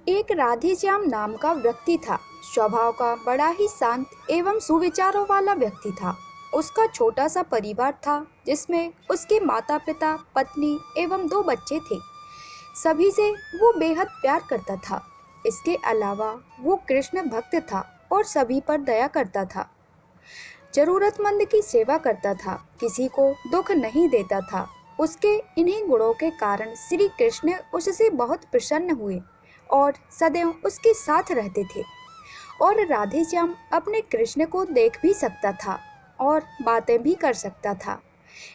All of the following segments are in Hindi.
एक राधेश्याम नाम का व्यक्ति था। स्वभाव का बड़ा ही शांत एवं सुविचारों वाला व्यक्ति था। उसका छोटा सा परिवार था जिसमें उसके माता पिता, पत्नी एवं 2 बच्चे थे। सभी से वो बेहद प्यार करता था। इसके अलावा वो कृष्ण भक्त था और सभी पर दया करता था। जरूरतमंद की सेवा करता था, किसी को दुख नहीं देता था। उसके इन्हीं गुणों के कारण श्री कृष्ण उससे बहुत प्रसन्न हुए और सदैव उसके साथ रहते थे। और राधेश्याम अपने कृष्ण को देख भी सकता था और बातें भी कर सकता था।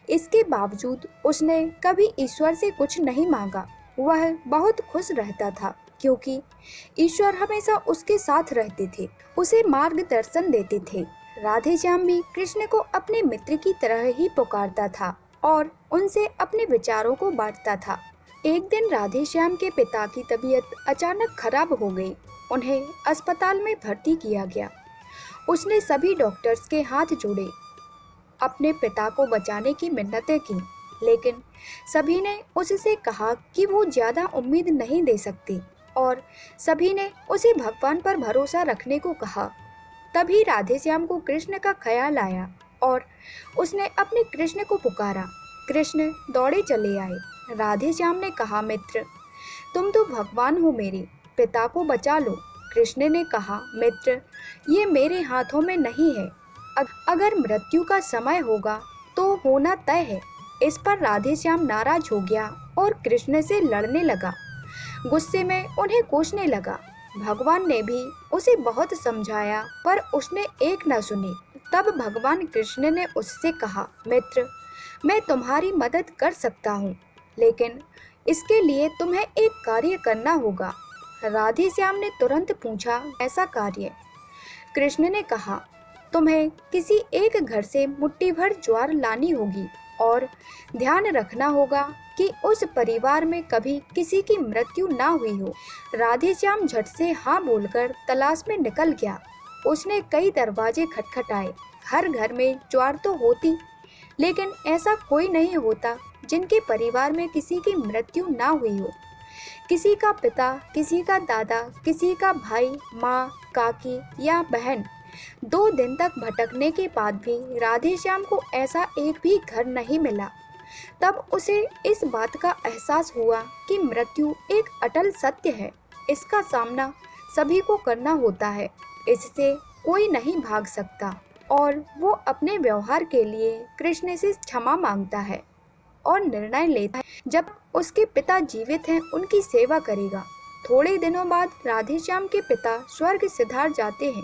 इसके बावजूद उसने कभी ईश्वर से कुछ नहीं मांगा। वह बहुत खुश रहता था क्योंकि ईश्वर हमेशा उसके साथ रहते थे, उसे मार्गदर्शन देते थे। राधेश्याम भी कृष्ण को अपने मित्र की तरह ही पुकारता था और उनसे अपने विचारों को बांटता था। एक दिन राधेश्याम के पिता की तबीयत अचानक खराब हो गई। उन्हें अस्पताल में भर्ती किया गया। उसने सभी डॉक्टर्स के हाथ जोड़े, अपने पिता को बचाने की मिन्नतें की, लेकिन सभी ने उससे कहा कि वो ज़्यादा उम्मीद नहीं दे सकती और सभी ने उसे भगवान पर भरोसा रखने को कहा। तभी राधेश्याम को कृष्ण का ख्याल आया और उसने अपने कृष्ण को पुकारा। कृष्ण दौड़े चले आए। राधेश्याम ने कहा, मित्र, तुम तो भगवान हो, मेरे पिता को बचा लो। कृष्ण ने कहा, मित्र, ये मेरे हाथों में नहीं है। अगर मृत्यु का समय होगा तो होना तय है। इस पर राधेश्याम नाराज हो गया और कृष्ण से लड़ने लगा। गुस्से में उन्हें कोसने लगा। भगवान ने भी उसे बहुत समझाया पर उसने एक न सुनी। तब भगवान कृष्ण ने उससे कहा, मित्र, मैं तुम्हारी मदद कर सकता हूँ, लेकिन इसके लिए तुम्हें एक कार्य करना होगा। राधेश्याम ने तुरंत पूछा, ऐसा कार्य? कृष्ण ने कहा, तुम्हें किसी एक घर से मुट्ठी भर ज्वार लानी होगी और ध्यान रखना होगा कि उस परिवार में कभी किसी की मृत्यु ना हुई हो। राधेश्याम झट से हाँ बोलकर तलाश में निकल गया। उसने कई दरवाजे खटखटाए। हर घर में ज्वार तो होती, लेकिन ऐसा कोई नहीं होता जिनके परिवार में किसी की मृत्यु ना हुई हो। किसी का पिता, किसी का दादा, किसी का भाई, माँ, काकी या बहन। 2 दिन तक भटकने के बाद भी राधेश्याम को ऐसा एक भी घर नहीं मिला। तब उसे इस बात का एहसास हुआ कि मृत्यु एक अटल सत्य है। इसका सामना सभी को करना होता है, इससे कोई नहीं भाग सकता। और वो अपने व्यवहार के लिए कृष्ण से क्षमा मांगता है और निर्णय लेता है, जब उसके पिता जीवित हैं उनकी सेवा करेगा। थोड़े दिनों बाद राधेश्याम के पिता स्वर्ग सिधार जाते हैं।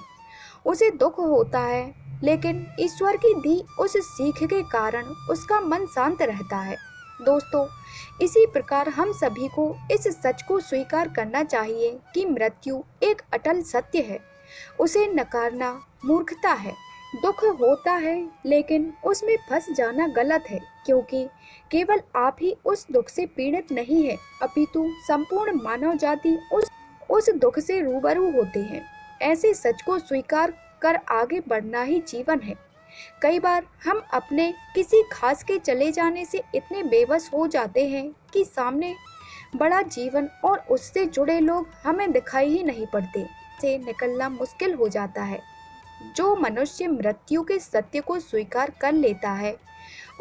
उसे दुख होता है, लेकिन ईश्वर की दी उस सीख के कारण उसका मन शांत रहता है। दोस्तों, इसी प्रकार हम सभी को इस सच को स्वीकार करना चाहिए कि मृत्यु एक अटल सत्य है। उसे नकारना मूर्खता है। दुख होता है, लेकिन उसमें फंस जाना गलत है, क्योंकि केवल आप ही उस दुख से पीड़ित नहीं है, अपितु संपूर्ण मानव जाति उस दुख से रूबरू होते हैं। ऐसे सच को स्वीकार कर आगे बढ़ना ही जीवन है। कई बार हम अपने किसी खास के चले जाने से इतने बेबस हो जाते हैं कि सामने बड़ा जीवन और उससे जुड़े लोग हमें दिखाई ही नहीं पड़ते। से निकलना मुश्किल हो जाता है। जो मनुष्य मृत्यु के सत्य को स्वीकार कर लेता है,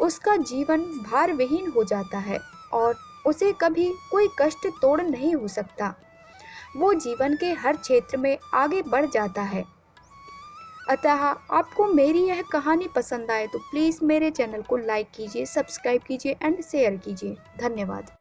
उसका जीवन भार विहीन हो जाता है और उसे कभी कोई कष्ट तोड़ नहीं हो सकता। वो जीवन के हर क्षेत्र में आगे बढ़ जाता है। अतः आपको मेरी यह कहानी पसंद आए तो प्लीज़ मेरे चैनल को लाइक कीजिए, सब्सक्राइब कीजिए एंड शेयर कीजिए। धन्यवाद।